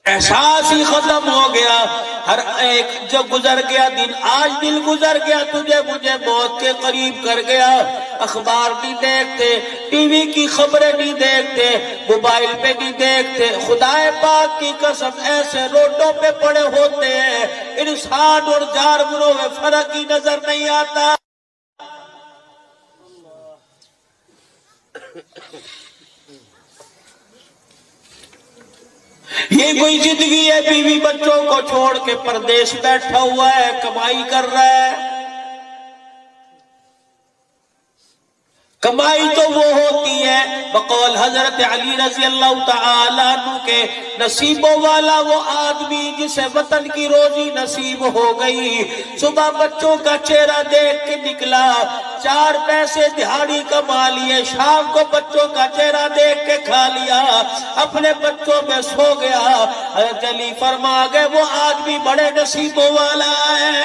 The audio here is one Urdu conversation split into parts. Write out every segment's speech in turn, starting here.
احساس ہی ختم ہو گیا. ہر ایک جو گزر گیا دن، آج دن گزر گیا تجھے مجھے موت کے قریب کر گیا. اخبار نہیں دیکھتے، ٹی وی کی خبریں نہیں دیکھتے، موبائل پہ نہیں دیکھتے. خدا پاک کی قسم ایسے روڈوں پہ پڑے ہوتے ہیں انسان اور جانوروں میں فرق ہی نظر نہیں آتا. یہ کوئی زندگی ہے؟ بیوی بچوں کو چھوڑ کے پردیس بیٹھا ہوا ہے، کمائی کر رہا ہے. کمائی تو وہ ہوتی ہے بقول حضرت علی رضی اللہ تعالیٰ عنہ کے، نصیبوں والا وہ آدمی جسے وطن کی روزی نصیب ہو گئی. صبح بچوں کا چہرہ دیکھ کے نکلا، 4 پیسے دہاڑی کما لیے، شام کو بچوں کا چہرہ دیکھ کے کھا لیا، اپنے بچوں میں سو گیا. حضرت علی فرما گئے وہ آدمی بڑے نصیبوں والا ہے.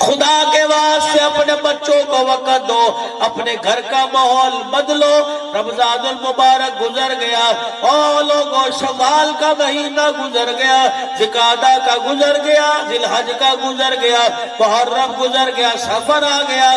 خدا کے واسطے اپنے بچوں کو وقت دو، اپنے گھر کا ماحول بدلو. رمضان المبارک گزر گیا، اور لوگوں شوال کا مہینہ گزر گیا، ذوالقعدہ کا گزر گیا، ذی الحج کا گزر گیا، محرم گزر گیا، سفر آ گیا.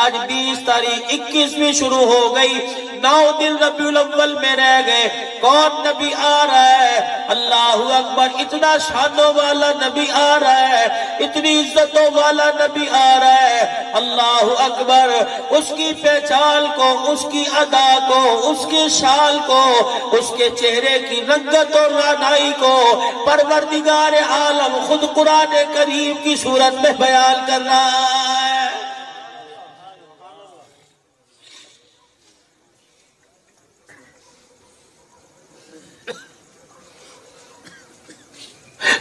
آج 20 تاریخ 21ویں شروع ہو گئی، 9 دن ربیع الاول میں رہ گئے. کون نبی آ رہا ہے؟ اللہ اکبر. اتنا شانوں والا نبی آ رہا ہے، اتنی عزتوں والا نبی آ رہا ہے. اللہ اکبر. اس کی پہچان کو، اس کی ادا کو، اس کی شال کو، اس کے چہرے کی رنگت اور رعنائی کو پروردگار عالم خود قرآن کریم کی صورت میں بیان کر رہا ہے.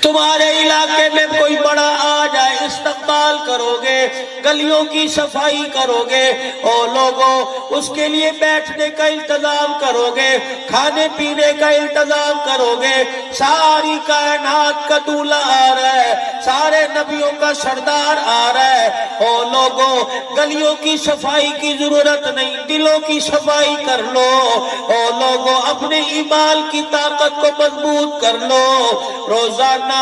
تمہارے علاقے میں کوئی بڑا آ جائے، استقبال کرو گے، گلیوں کی صفائی کرو گے، اور لوگوں اس کے لیے بیٹھنے کا انتظام کرو گے، کھانے پینے کا انتظام کرو گے. ساری کائنات کا دولہا آ رہا ہے، سارے نبیوں کا سردار آ رہا ہے. اور لوگوں گلیوں کی صفائی کی ضرورت نہیں، دلوں کی صفائی کر لو. اور لوگوں اپنے ایمان کی طاقت کو مضبوط کر لو. روزانہ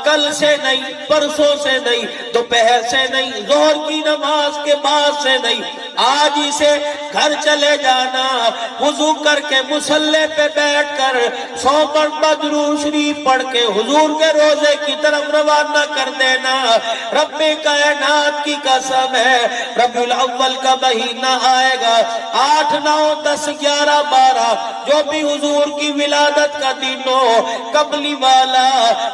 کل سے نہیں، پرسوں سے نہیں، دوپہر سے نہیں، ظہر کی نماز کے بعد سے نہیں، آج ہی سے گھر چلے جانا، وضو کر کے مصلی پہ بیٹھ کر 100 مرتبہ درود شریف پڑھ کے حضور کے روزے کی طرف روانہ کر دینا. رب کائنات کی قسم ہے ربیع الاول کا مہینہ آئے گا، 8، 9، 10، 11، 12 جو بھی حضور کی ولادت کا دن ہو، قبلی والا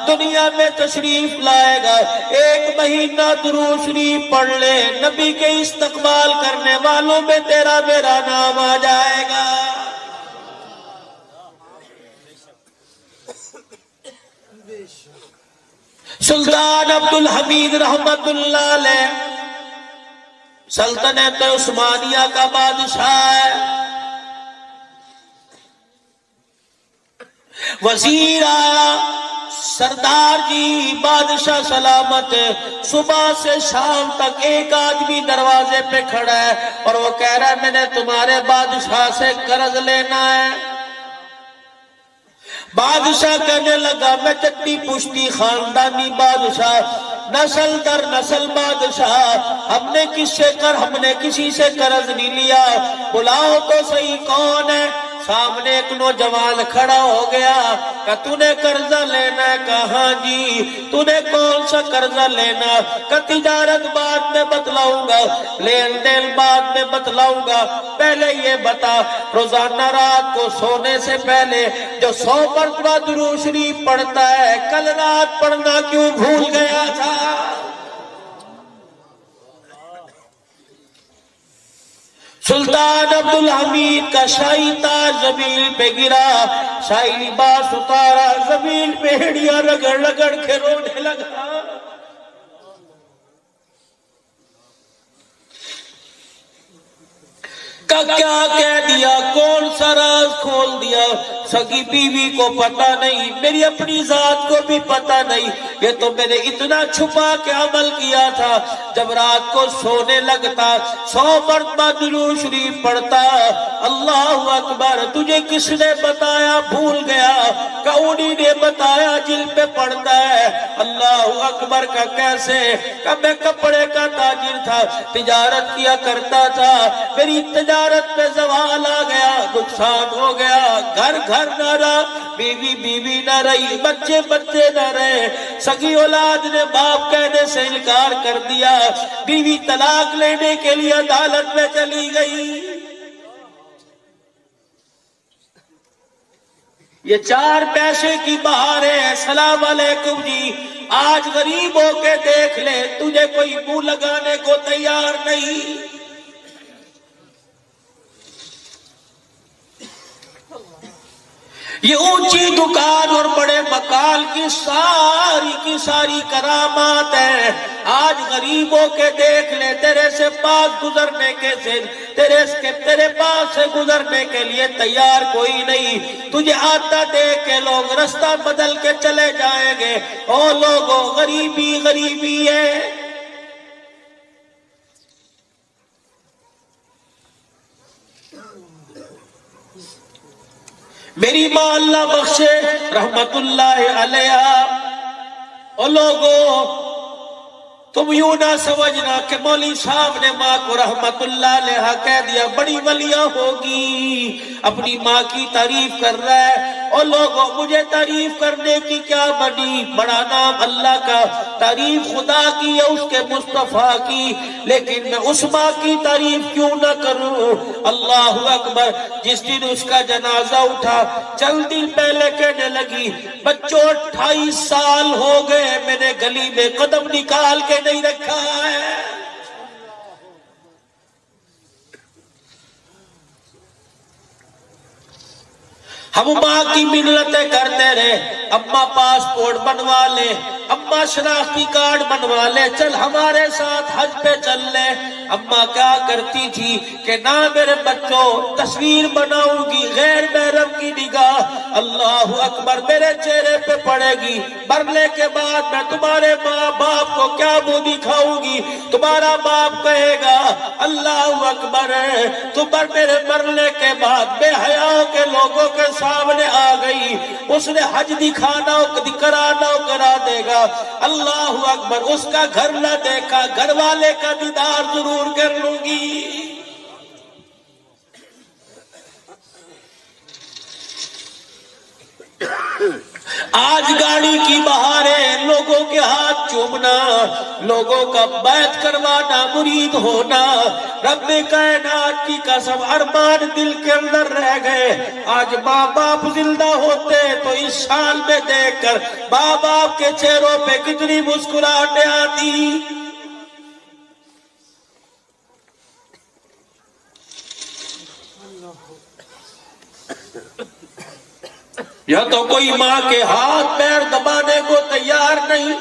دنیا میں تشریف لائے گا. 1 مہینہ درود شریف پڑھ لے، نبی کے استقبال کرنے والوں میں تیرا میرا نام آ جائے گا. سلطان عبدالحمید رحمت اللہ علیہ سلطنت عثمانیہ کا بادشاہ ہے. وزیر آیا، سردار جی بادشاہ سلامت. صبح سے شام تک ایک آدمی دروازے پہ کھڑا ہے اور وہ کہہ رہا ہے میں نے تمہارے بادشاہ سے قرض لینا ہے. بادشاہ کہنے لگا میں چٹی پشتی خاندانی بادشاہ، نسل در نسل بادشاہ، ہم نے کسی سے قرض نہیں لیا. بلاؤ تو صحیح کون ہے؟ سامنے ایک نوجوان کھڑا ہو گیا. کہ تو نے قرضہ لینا ہے؟ کہا ہاں جی. تو نے کون سا قرضہ لینا؟ کہ تجارت بعد میں بتلاؤں گا، لین دین بعد میں بتلاؤں گا، پہلے یہ بتا روزانہ رات کو سونے سے پہلے جو 100 مرتبہ درود شریف پڑھتا ہے، کل رات پڑھنا کیوں بھول گیا تھا؟ سلطان عبدالحمید کا شاہی تاج زمین پہ گرا، شاہی لباس اتارا، زمین پہ ہڈیاں رگڑ رگڑ کے رونے لگا. کا کیا کہہ دیا؟ کون سا راز کھول دیا. سگی بیوی کو پتہ نہیں, میری اپنی ذات کو بھی پتہ نہیں. یہ تو میں نے اتنا چھپا کے عمل کیا تھا. جب رات کو سونے لگتا 100 مرتبہ درود شریف پڑھتا. اللہ اکبر, تجھے کس نے بتایا؟ بھول گیا. کونی نے بتایا جل پہ پڑھتا ہے. اللہ اکبر کا کیسے؟ کہ میں کپڑے کا تاجر تھا, تجارت کیا کرتا تھا. میری تجارت پہ زوال آ گیا, نقصان ہو گیا. گھر گھر نہ رہا, بیوی بیوی نہ رہی, بچے بچے نہ رہے. سگی اولاد نے باپ کہنے سے انکار کر دیا. بیوی طلاق لینے کے لیے عدالت میں چلی گئی. یہ 4 پیسے کی بہار ہے. السلام علیکم جی, آج غریب ہو کے دیکھ لے, تجھے کوئی منہ لگانے کو تیار نہیں. یہ اونچی دکان اور بڑے مکان کی ساری کرامات ہے. آج غریبوں کے دیکھ لے, تیرے سے پاس گزرنے کے سے تیرے پاس سے گزرنے کے لیے تیار کوئی نہیں. تجھے آتا دیکھ کے لوگ رستہ بدل کے چلے جائیں گے. او لوگوں, غریبی غریبی ہے. میری ماں اللہ بخشے رحمت اللہ علیہ. او لوگوں, تم یوں نہ سمجھنا کہ مولوی صاحب نے ماں کو رحمت اللہ علیہ کہہ دیا بڑی ولیہ ہوگی, اپنی ماں کی تعریف کر رہا ہے. اور لوگوں, مجھے تعریف کرنے کی کیا بڑا نام اللہ کا, تعریف خدا کی ہے, اس کے مصطفیٰ کی. لیکن میں اس ماں کی تعریف کیوں نہ کروں؟ اللہ اکبر. جس دن اس کا جنازہ اٹھا, چند دن پہلے کہنے لگی, بچوں 28 سال ہو گئے میں نے گلی میں قدم نکال کے نہیں رکھا ہے. ہم ماں کی منتیں کرتے رہے, اماں پاسپورٹ بنوا لے, اماں شناختی کارڈ بنوا لے, چل ہمارے ساتھ حج پہ چل لے. اماں کیا کرتی تھی کہ نہ میرے بچوں تصویر بناؤں گی غیر محرم کی نگاہ, اللہ اکبر, میرے چہرے پہ پڑے گی. مرنے کے بعد میں تمہارے ماں باپ کو کیا منہ دکھاؤں گی؟ تمہارا باپ کہے گا اللہ اکبر, تم میرے مرنے کے بعد بے حیاؤں کے لوگوں کے سامنے آ گئی. اس نے حج دکھانا کرا دے گا. اللہ اکبر, اس کا گھر نہ دیکھا, گھر والے کا دیدار ضرور کر لوں گی. آج گاڑی کی بہار ہے, لوگوں کے ہاتھ چومنا, لوگوں کا بیعت کروانا, مرید ہونا. رب کائنات کی قسم ارمان دل کے اندر رہ گئے. آج ماں باپ زندہ ہوتے تو اس سال میں دیکھ کر ماں باپ کے چہروں پہ کتنی مسکراہٹیں آتی. یا تو کوئی ماں کے ہاتھ پیر دبانے کو تیار نہیں.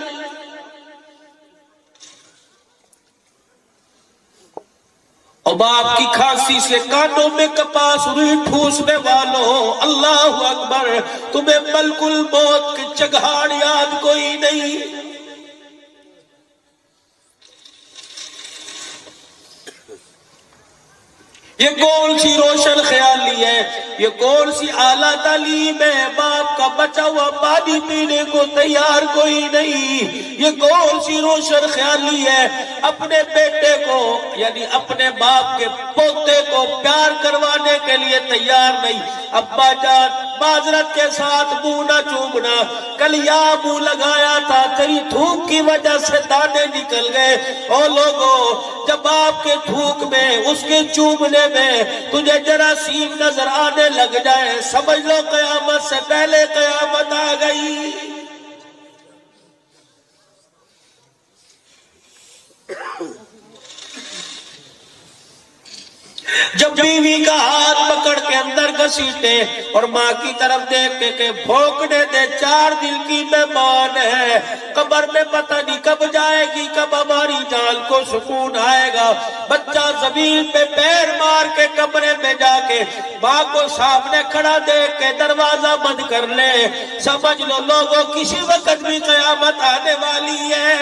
اور باپ کی کھانسی سے کانوں میں کپاس روئی ٹھوسنے والوں, اللہ اکبر, تمہیں ملک الموت کی چگاڑ یاد کوئی نہیں. یہ کون سی روشن خیالی ہے, یہ کون سی اعلیٰ تعلیم ہے؟ باپ کا بچا ہوا پانی پینے کو تیار کوئی نہیں. یہ کون سی روشن خیالی ہے, اپنے بیٹے کو یعنی اپنے باپ کے پوتے کو پیار کروانے کے لیے تیار نہیں. ابا جان معذرت کے ساتھ منہ نہ چومنا, کل یا منہ لگایا تھا, تیری تھوک کی وجہ سے دانے نکل گئے. اور لوگوں, جب آپ کے تھوک میں, اس کے چومنے میں تجھے جراثیم نظر آنے لگ جائے, سمجھ لو قیامت سے پہلے قیامت آ گئی. جب بیوی کا ہاتھ پکڑ کے اندر گھسیٹے اور ماں کی طرف دیکھ کے کہ بھونکنے دے، 4 دن کی مہمان ہے، قبر میں پتہ نہیں کب جائے گی، کب ہماری جان کو سکون آئے گا۔ بچہ زمین پہ پیر مار کے کمرے میں جا کے ماں کو سامنے کھڑا دیکھ کے دروازہ بند کر لے، سمجھ لو لوگوں کسی وقت بھی قیامت آنے والی ہے۔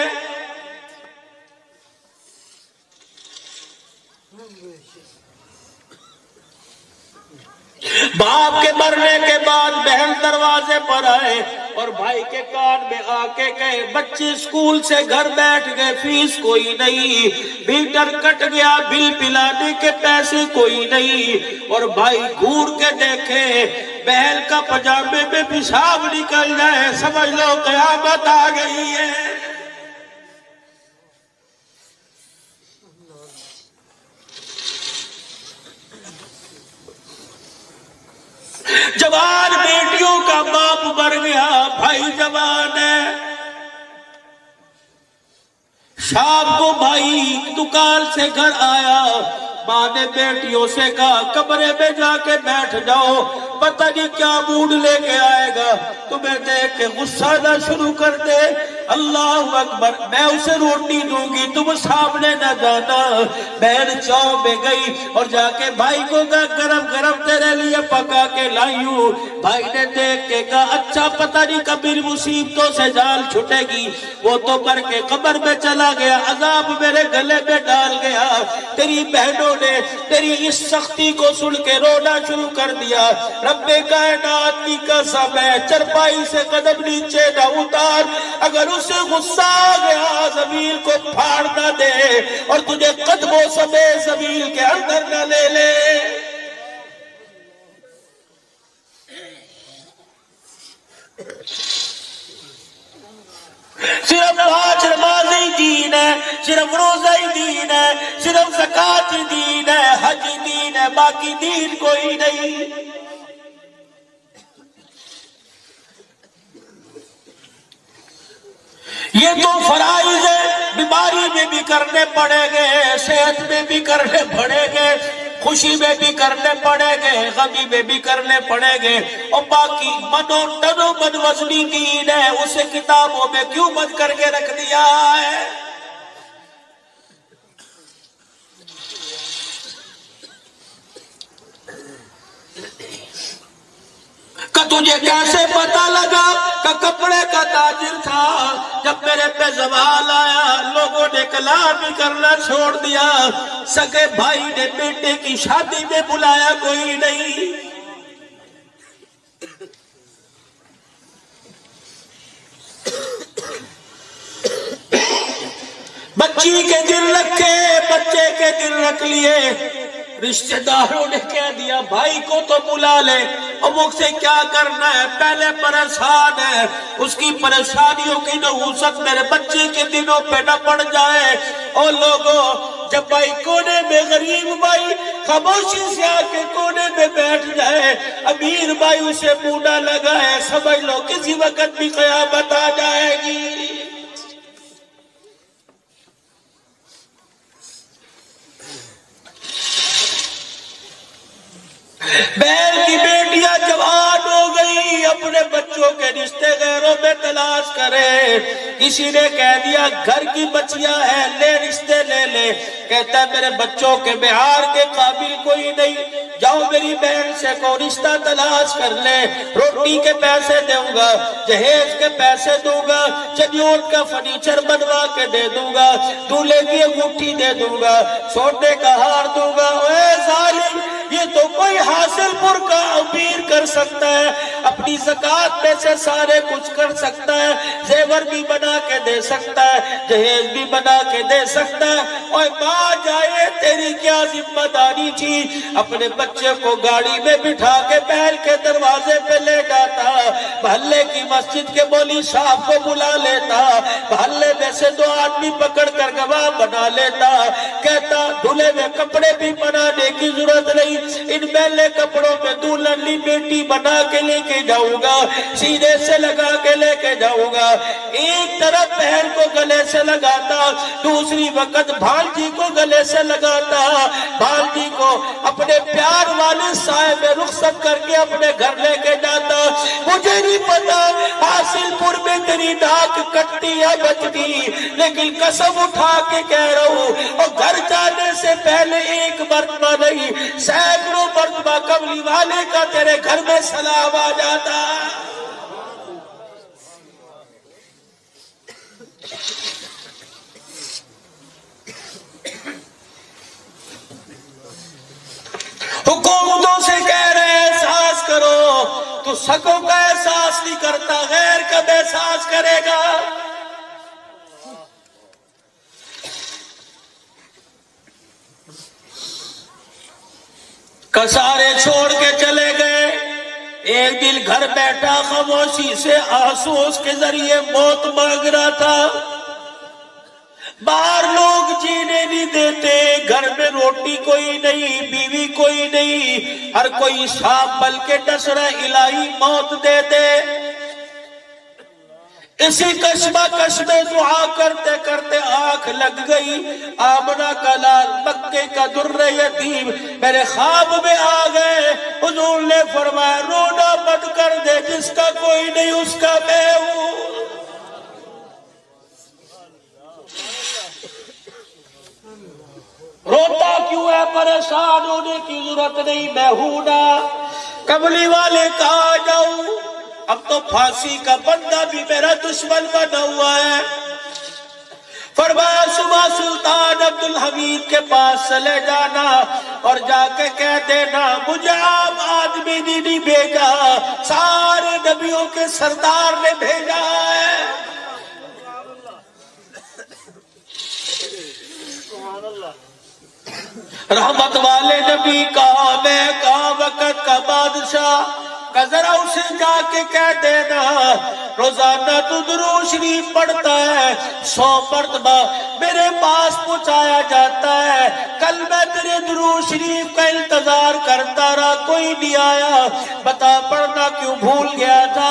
باپ کے مرنے کے بعد بہن دروازے پر آئے اور بھائی کے کان میں آ کے کہے بچے اسکول سے گھر بیٹھ گئے، فیس کوئی نہیں، میٹر کٹ گیا، بل پلانے کے پیسے کوئی نہیں۔ اور بھائی گھور کے دیکھے بہن کا پجامے میں پیشاب نکل جائے، سمجھ لو قیامت آ گئی ہے۔ جوان بیٹیوں کا باپ مر گیا، بھائی جوان ہے، شام کو بھائی دکان سے گھر آیا، ماں نے بیٹیوں سے کہا کمرے میں جا کے بیٹھ جاؤ، پتہ نہیں کیا موڈ لے کے آئے گا، تمہیں دیکھ کے غصہ نہ شروع کر دے۔ اللہ اکبر، میں اسے روٹی دوں گی، تم سامنے نہ جانا۔ بہن چاؤ میں گئی اور جا کے بھائی کو کہا گرم گرم تیرے لیے پکا کے لائی ہوں۔ بھائی نے دیکھ کے کہا اچھا، پتہ نہیں کبھی مصیبتوں سے جان چھٹے گی، وہ تو مر کے قبر میں چلا گیا، عذاب میرے گلے میں ڈال گیا۔ تیری بہنوں نے تیری اس سختی کو سن کے رونا شروع کر دیا۔ رب کائنات کی قسم ہے، چرپائی سے قدم نیچے نہ اتار، اگر اسے غصہ آ گیا زمین کو پھاڑ نہ دے اور تجھے قدموں سمیت زمین کے اندر نہ لے لے۔ صرف 5 نمازی دین ہے، صرف روزہ ہی دین ہے، صرف زکوٰۃ ہی دین ہے، حج ہی دین ہے، باقی دین کوئی نہیں۔ یہ تو فرائض ہے، بیماری میں بھی کرنے پڑیں گے، صحت میں بھی کرنے پڑیں گے، خوشی میں بھی کرنے پڑیں گے، غمی میں بھی کرنے پڑیں گے، اور باقی تن و من وزنی دین ہے، اسے کتابوں میں کیوں بند کر کے رکھ دیا ہے؟ کہ تجھے کیسے پتا لگا کہ کپڑے کا تاجر تھا، جب میرے پہ زوال آیا لوگوں نے کلام بھی کرنا چھوڑ دیا، سگے بھائی نے بیٹے کی شادی میں بلایا کوئی نہیں۔ بچی کے دل رکھے، بچے کے دل رکھ لیے، رشتہ داروں نے کہہ دیا بھائی کو تو بلا لے، اور مجھ سے کیا کرنا ہے، پہلے پریشان ہے، اس کی پریشانیوں کی نحوست میرے بچے کے دنوں پہ نہ پڑ جائے۔ اور لوگوں جب بھائی کونے میں، غریب بھائی خاموشی سے آ کے کونے میں بیٹھ جائے، امیر بھائی اسے منہ نہ لگائے، سمجھ لو کسی وقت بھی قیامت آ جائے گی۔ بہن کی بیٹیاں جوان ہو گئی، اپنے بچوں کے رشتے غیروں میں تلاش کرے، کسی نے کہہ دیا گھر کی بچیاں ہیں، لے رشتے لے لے، کہتا ہے میرے بچوں کے بہار کے قابل کوئی نہیں، جاؤ میری بہن سے کوئی رشتہ تلاش کر لے، روٹی کے پیسے دوں گا، جہیز کے پیسے دوں گا، چنیوٹ کا فرنیچر بنوا کے دے دوں گا، دولہے کی انگوٹھی دے دوں گا، سونے کا ہار دوں گا۔ اے ظالم، یہ تو کوئی حاصل پور کا امیر کر سکتا ہے، اپنی زکوٰۃ میں سے سارے کچھ کر سکتا ہے، زیور بھی بنا کے دے سکتا ہے، جہیز بھی بنا کے دے سکتا ہے۔ اور ماں جائے تیری کیا ذمہ داری تھی، اپنے بچے کو گاڑی میں بٹھا کے محل کے دروازے پہ لے جاتا، محلے کی مسجد کے مولوی صاحب کو بلا لیتا، محلے میں سے 2 آدمی پکڑ کر گواہ بنا لیتا، کہتا دھلے ہوئے کپڑے بھی بنانے کی ضرورت ضرورت نہیں، ان میلے کپڑوں میں دلہن لی بیٹی بنا کے لے کے جاؤں گا، سینے سے لگا کے لے کے جاؤں گا۔ ایک طرف بہن کو گلے سے لگاتا، دوسری وقت بھانجی کو گلے سے لگاتا، بھانجی کو اپنے پیار والے سائے میں رخصت کر کے اپنے گھر لے کے جاتا۔ مجھے نہیں پتا حاصل پور میں تیری ناک کٹتی یا بچتی، لیکن قسم اٹھا کے کہہ رہا ہوں، اور گھر جانے سے پہلے ایک مرتبہ نہیں سینکڑوں مرتبہ قبلی والے کا تیرے گھر میں سلام آ جاتا۔ حکومتوں سے کہہ رہے ہیں احساس کرو، تو سگوں کا احساس نہیں کرتا، غیر کب احساس کرے گا؟ کسارے چھوڑ کے چلے گئے، ایک دل گھر بیٹھا خاموشی سے آنسو اس کے ذریعے موت مانگ رہا تھا۔ باہر لوگ جینے نہیں دیتے، گھر میں روٹی کوئی نہیں، بیوی کوئی نہیں، ہر کوئی سانپ بل کے ڈس رہا، الہی موت دے دے۔ اسی کشمکش میں دعا کرتے کرتے آنکھ لگ گئی، آمنہ کا لال مکے کا در یتیم میرے خواب میں آ گئے۔ حضور نے فرمایا رونا مت کر دے، جس کا کوئی نہیں اس کا میں ہوں۔ روتا کیوں ہے، پریشان ہونے کی ضرورت نہیں، میں ہوں نا۔ قبلی والے کہاں جاؤں، اب تو پھانسی کا بندہ بھی میرا دشمن بنا ہوا ہے۔ فرمایا صبح سلطان عبدالحمید کے پاس چلے جانا اور جا کے کہہ دینا مجھے عام آدمی نے نہیں بھیجا، سارے نبیوں کے سردار نے بھیجا ہے۔ رحمت والے نبی کا، میں کا، وقت کا بادشاہ کا، ذرا اسے جا کے کہہ دینا روزانہ تو درود شریف پڑھتا ہے، 100 مرتبہ میرے پاس پہنچایا جاتا ہے، کل میں تیرے درود شریف کا انتظار کرتا رہا، کوئی نہیں آیا، بتا پڑھنا کیوں بھول گیا تھا؟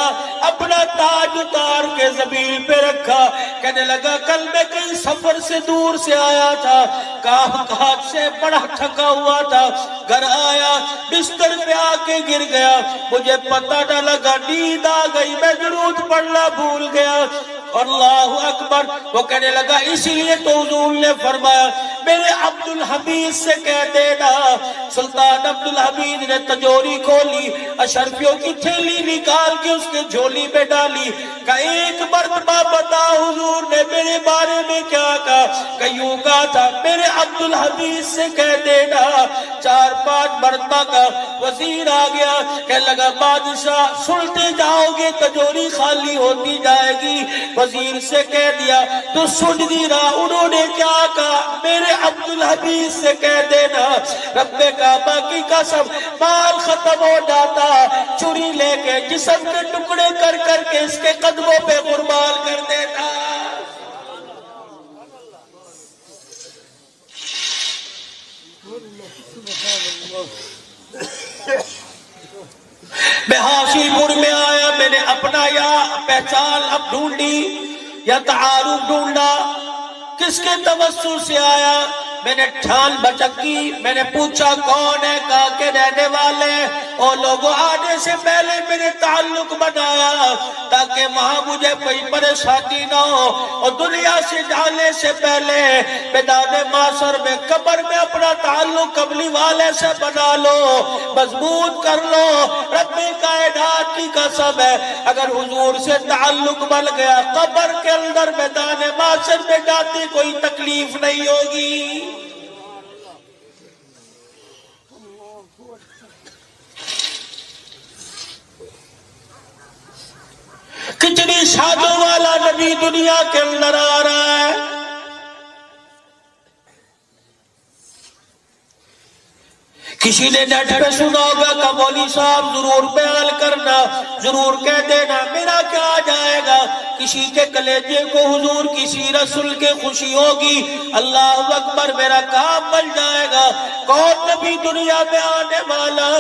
اپنا تاج اتار کے زمین پہ رکھا، کہنے لگا کل میں کئی سفر سے دور سے آیا تھا، کام سے بڑا تھکا ہوا تھا، گھر آیا بستر پہ آ کے گر گیا، مجھے پتہ نہ لگا، نیند آ گئی، میں درود پڑھنا بھول گیا۔ اللہ اکبر، وہ کہنے لگا اسی لیے تو حضور نے فرمایا میرے عبدالحمید سے کہہ دینا۔ سلطان عبدالحمید نے تجوری کھولی، اشرفیوں کی تھیلی نکال کے اس کے جھولی میں ڈالی، کہا ایک مرتبہ بتا حضور نے میرے بارے میں کیا کہا؟ کہ یوں کہا تھا میرے عبدالحمید سے کہہ دینا۔ 4-5 مرتبہ کا وزیر آ گیا، کہنے لگا بادشاہ سنتے جاؤ گے تجوری خالی ہوتی جائے گی۔ وزیر سے کہہ دیا تو سن نہیں رہا، انہوں نے کیا کہا؟ میرے عبدالحمید سے کہہ دینا رب کعبہ کی قسم مال ختم ہو جاتا، چوری لے کے جسم کے ٹکڑے کر کر کے اس کے قدموں پہ قربان کر دیتا۔ میں حاشی پور میں آیا، میں نے اپنا یا پہچان اب ڈھونڈی یا تعارف ڈھونڈا، کس کے توسل سے آیا؟ میں نے ٹھان بچکی، میں نے پوچھا کون ہے، کہا کے رہنے والے، اور لوگوں آنے سے پہلے میرے تعلق بنایا تاکہ وہاں مجھے کوئی پریشانی نہ ہو، اور دنیا سے جانے سے پہلے میدان معاشر میں قبر میں اپنا تعلق قبلی والے سے بنا لو، مضبوط کر لو۔ رب کائنات کی قسم ہے اگر حضور سے تعلق بن گیا قبر کے اندر میدان معاشر میں جاتے کوئی تکلیف نہیں ہوگی۔ کتنی شادوں والا نبی دنیا کے اندر آ رہا ہے، کسی نے نیٹ پہ سنا ہوگا کہ مولوی صاحب ضرور بیان کرنا، ضرور کہہ دینا، میرا کیا جائے گا؟ کسی کے کلیجے کو حضور کسی رسول کے خوشی ہوگی، اللہ اکبر، میرا کام بن جائے گا۔ کون نبی دنیا میں آنے والا.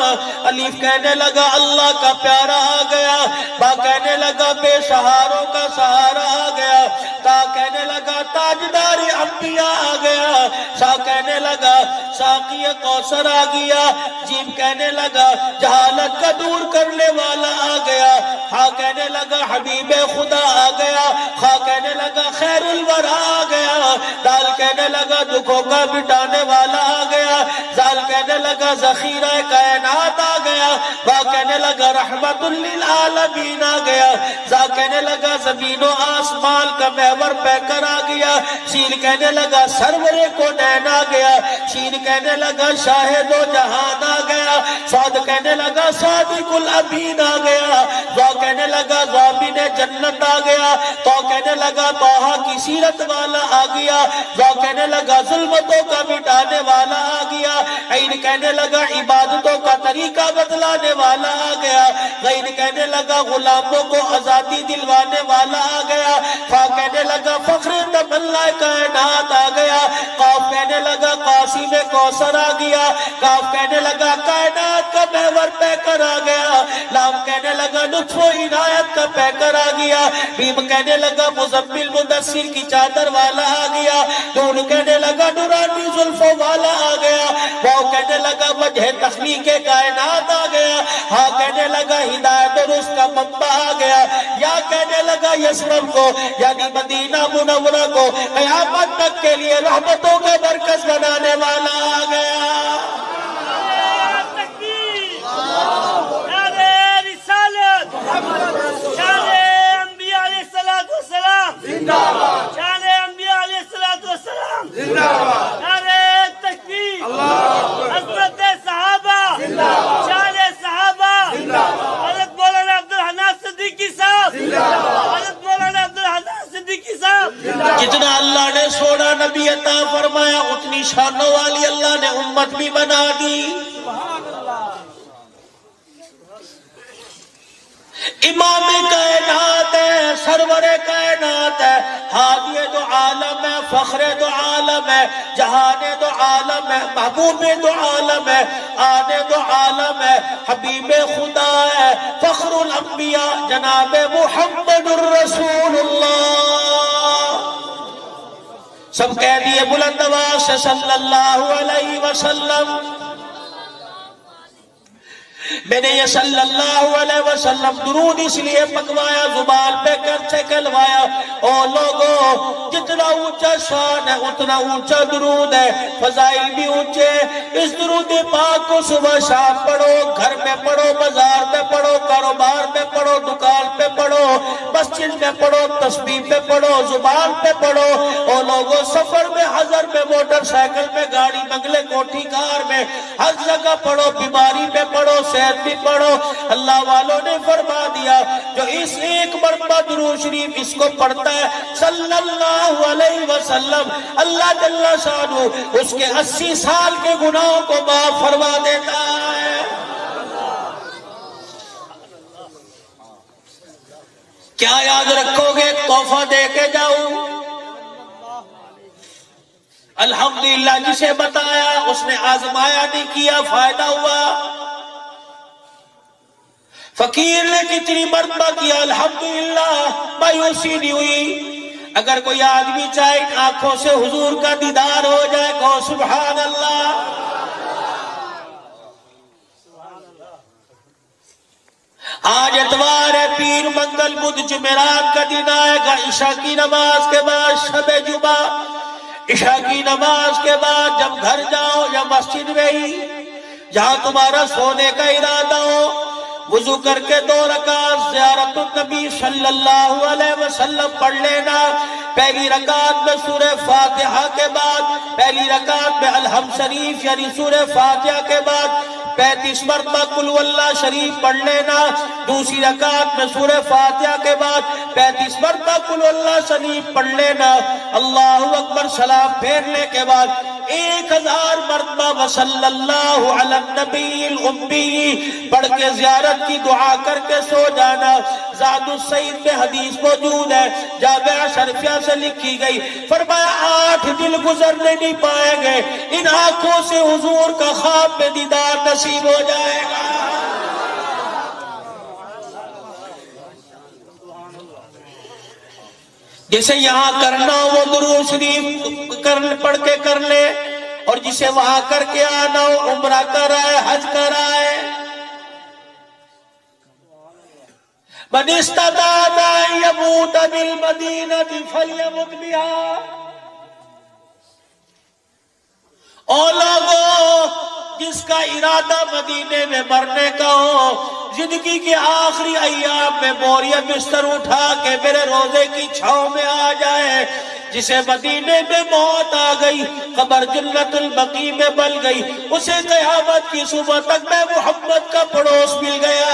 الف کہنے لگا اللہ کا پیارا آ گیا. با کہنے لگا بے سہاروں کا سہارا آ گیا. تا کہنے لگا تاجدار انبیاء آ گیا. سا کہنے لگا ساقی کوثر آ گیا. جیم کہنے لگا جہالت کا دور کرنے والا آ گیا. ہاں کہنے لگا حبیب خدا آ گیا. خا کہنے لگا خیر الورا آ گیا. دال کہنے لگا دکھوں کا مٹانے والا آ گیا. زال کہنے لگا ذخیرہ کائنات آ گیا. وا کہنے لگا رحمت للعالمین آ گیا. زا کہنے لگا زمین و آسمان کا محور پہ کر آ گیا. شین کہنے لگا سرور کو نین آ گیا. شین کہنے لگا شاہد و جہان آ گیا. سعد کہنے لگا صادق الامین آ گیا. ذا کہنے لگا ضامن جنت آ گیا. تو کہنے لگا طٰہٰ کی سیرت والا آ گیا. ذا کہنے لگا ظلمتوں کا مٹانے والا آ گیا. عین کہنے لگا عبادتوں کا طریقہ بتلانے والا آ گیا. غین کہنے لگا غلاموں کو آزادی دلوانے والا آ گیا. فا کہنے لگا فخر تمنا کائنات آ گیا. قاف کہنے لگا قاسم کوثر آ گیا. کاف کہنے لگا کائنات کا محور پہ کر آ گیا. لام کہنے لگا لطف و عنایت کا پہ کر آ گیا. میم کہنے لگا مزمل مدثر کی چادر والا آ گیا. نون کہنے لگا نورانی زلفوں والا آ گیا. واو کہنے لگا وجہ تخلیق کائنات آ گیا. ہاں کہنے لگا ہدایت اور اس کا منبع آ گیا. یا کہنے لگا یثرب کو یعنی مدینہ منورہ کو قیامت تک کے لیے رحمتوں کا مرکز بنانے والا آ گیا. جتنا اللہ نے سونا نبی عطا فرمایا اتنی شانوں والی اللہ نے امت بھی بنا دی. امام کائنات ہے, سرور کائنات ہے, ہادی دو عالم ہے, فخر دو عالم ہے, جہان دو عالم ہے, محبوب دو عالم ہے, آنے دو عالم ہے, حبیب خدا ہے, فخر الانبیاء جناب محمد الرسول اللہ. سب کہہ دیے بلند آواز سے صلی اللہ علیہ وسلم. میں نے یہ صلی اللہ علیہ وسلم درود اس لیے پکوایا, زبان پہ کرچے کلوایا. او لوگو جتنا اونچا شان ہے اتنا اونچا درود ہے, فضائل بھی اونچے. اس درود پاک کو صبح شام پڑھو, گھر میں پڑھو, بازار میں پڑھو, کاروبار میں پڑھو, دکان پہ پڑھو, مسجد میں پڑھو, تسبیح پہ پڑھو, زبان پہ پڑھو. او لوگو سفر میں, حضر میں, موٹر سائیکل میں, گاڑی بنگلے کوٹھی کار میں, ہر جگہ پڑھو, بیماری میں پڑھو, صحت بھی پڑھو. اللہ والوں نے فرما دیا جو اس ایک مرتبہ درود شریف اس کو پڑھتا ہے صلی اللہ علیہ وسلم, اللہ جل شانہ اس کے 80 سال کے گناہوں کو معاف فرما دیتا ہے. کیا یاد رکھو گے؟ تحفہ دے کے جاؤں. الحمدللہ جسے بتایا اس نے آزمایا نہیں کیا, فائدہ ہوا. فقیر نے کتنی مرتبہ کیا الحمدللہ, مایوسی نہیں ہوئی. اگر کوئی آدمی چاہے آنکھوں سے حضور کا دیدار ہو جائے, کہو سبحان اللہ. آج اتوار ہے, پیر منگل بدھ جمعرات کا دن آئے گا. عشاء کی نماز کے بعد شب جمعہ, عشاء کی نماز کے بعد جب گھر جاؤ یا مسجد میں ہی جہاں تمہارا سونے کا ارادہ ہو, وضو کر کے 2 رکعت زیارت النبی صلی اللہ علیہ وسلم پڑھ لینا. پہلی رکعت میں سورہ فاتحہ کے بعد, پہلی رکعت میں الحمد شریف یعنی سورہ فاتحہ کے بعد 35 مرتبہ قل واللہ شریف پڑھ لینا. دوسری رکعت میں سورہ فاتحہ کے بعد 35 مرتبہ قل واللہ شریف پڑھ لینا. اللہ اکبر سلام پھیرنے کے بعد 1000 مرتبہ وصلی اللہ علی النبی الامی پڑھ کے زیارت کی دعا کر کے سو جانا۔ زاد السعید میں حدیث موجود ہے، جامعہ شرفیہ سے لکھی گئی، فرمایا 8 دن گزرنے نہیں پائیں گے ان آنکھوں سے حضور کا خواب میں دیدار نصیب ہو جائے گا۔ جسے یہاں کرنا ہو وہ درود شریف پڑھ کے کر لے، اور جسے وہاں کر کے آنا ہو عمرہ کرائے، حج کرائے۔ من استطاع ان یموت بالمدینہ فلیمت بہا۔ اور لوگوں جس کا ارادہ مدینے میں مرنے کا ہو، زندگی کے آخری ایام میں بوریا بستر اٹھا کے میرے روزے کی چھاؤں میں آ جائے، جسے مدینے میں موت آ گئی، قبر جنت البقیع میں بل گئی، اسے قیامت کی صبح تک میں محمد کا پڑوس مل گیا